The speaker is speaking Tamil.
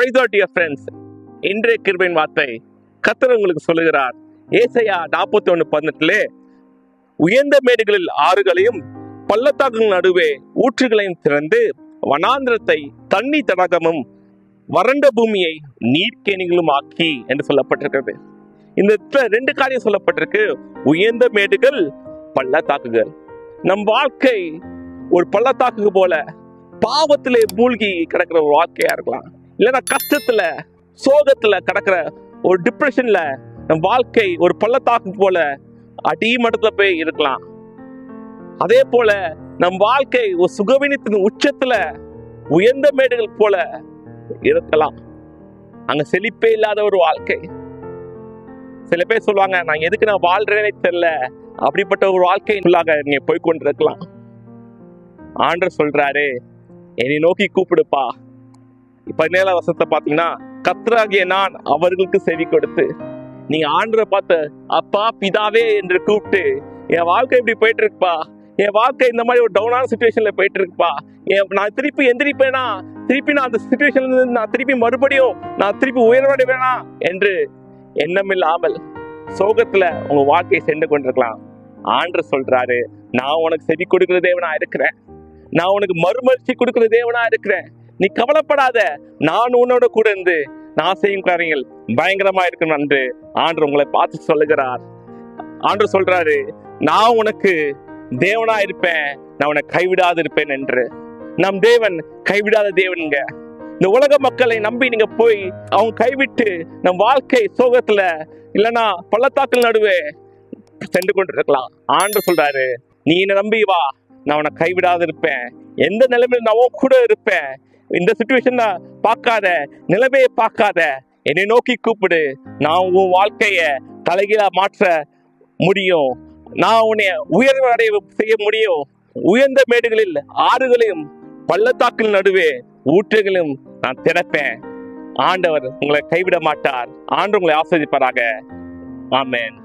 Praise God, dear friends. இன்றைய கிருபையின் வார்த்தை கர்த்தர் உங்களுக்கு சொல்லுகிறார். ஏசாயா 41:18 உயர்ந்த மேடுகளில் ஆறுகளையும் பள்ளத்தாக்குகள் நடுவே ஊற்றுகளையும் திறந்து வனாந்திரத்தை தண்ணி தடாகமும் வறண்ட பூமியை நீர்க்கேணிகளும் ஆக்கி என்று சொல்லப்பட்டிருக்கிறது. இந்த ரெண்டு காரியம் சொல்லப்பட்டிருக்கு. உயர்ந்த மேடுகள், பள்ளத்தாக்குகள். நம் வாழ்க்கை ஒரு பள்ளத்தாக்கு போல பாவத்திலே மூழ்கி கிடக்கிற ஒரு வாழ்க்கையா இருக்கலாம். இல்லைன்னா கஷ்டத்துல சோகத்துல கிடக்கிற ஒரு டிப்ரெஷன்ல நம் வாழ்க்கை ஒரு பள்ளத்தாக்கு போல அடிமட்டத்துல போய் இருக்கலாம். அதே போல நம் வாழ்க்கை ஒரு சுகவீனத்தின் உச்சத்துல உயர்ந்த மேடுகள் போல இருக்கலாம். அங்க செழிப்பே இல்லாத ஒரு வாழ்க்கை. சில பேர் சொல்லுவாங்க, நான் எதுக்கு நான் வாழ்றேனே தெரியல, அப்படிப்பட்ட ஒரு வாழ்க்கைக்குள்ளாக நீங்க போய்கொண்டிருக்கலாம். ஆண்டவர் சொல்றாரு, என்னை நோக்கி கூப்பிடுப்பா. 17 வருஷத்தை பாத்தீங்கன்னா, கர்த்தராகிய நான் அவர்களுக்கு செவி கொடுத்து, நீங்க ஆண்டவரை பார்த்து அப்பா பிதாவே என்று கூப்பிட்டு, என் வாழ்க்கை இப்படி போயிட்டு இருக்குப்பா, என் வாழ்க்கை இந்த மாதிரி ஒரு டவுனான சிச்சுவேஷன்ல போயிட்டு இருக்குப்பா, நான் திருப்பி எந்திரிப்பேனா, திருப்பி நான் அந்த சிச்சுவேஷன்ல நான் திருப்பி மறுபடியும் நான் திருப்பி உயர்வடைவேனா என்று எண்ணமில்லாமல் சோகத்துல உங்க வாழ்க்கையை சென்று கொண்டிருக்கலாம். ஆண்டவர் சொல்றாரு, நான் உனக்கு செவி கொடுக்கிற தேவனா இருக்கிறேன், நான் உனக்கு மறுமலர்ச்சி கொடுக்கிற தேவனா இருக்கிறேன், நீ கவலைப்படாத, நான் உன்னோட கூட இருந்து நான் செய்யும் காரியங்கள் பயங்கரமா இருக்கணும் என்று ஆண்டவர் உங்களை பார்த்து சொல்லுகிறார். ஆண்டவர் சொல்றாரு, நான் உனக்கு தேவனா இருப்பேன், நான் உனக்கு கைவிடாது இருப்பேன் என்று. நம் தேவன் கைவிடாத தேவனுங்க. இந்த உலக மக்களை நம்பி நீங்க போய் அவங்க கைவிட்டு நம் வாழ்க்கை சோகத்துல இல்லைன்னா பள்ளத்தாக்கள் நடுவே சென்று கொண்டு இருக்கலாம். ஆண்டவர் சொல்றாரு, நீ என்ன நம்பி வா, நான் உன்னை கைவிடாது இருப்பேன், எந்த நிலைமையில நான் உன் கூட இருப்பேன். இந்த சிச்சுவேஷன்ல பார்க்காத, நிலைமையை பார்க்காத, என்னை நோக்கி கூப்பிடு, நான் உன் வாழ்க்கைய தலைகீழா மாற்ற முடியும், நான் உன்னை உயர்வடைய செய்ய முடியும். உயர்ந்த மேடுகளில் ஆறுகளையும் பள்ளத்தாக்கின் நடுவே ஊற்றுகளையும் நான் திறப்பேன். ஆண்டவர் உங்களை கைவிட மாட்டார். ஆண்டவர் உங்களை ஆசீர்வதிப்பாராக. ஆமென்.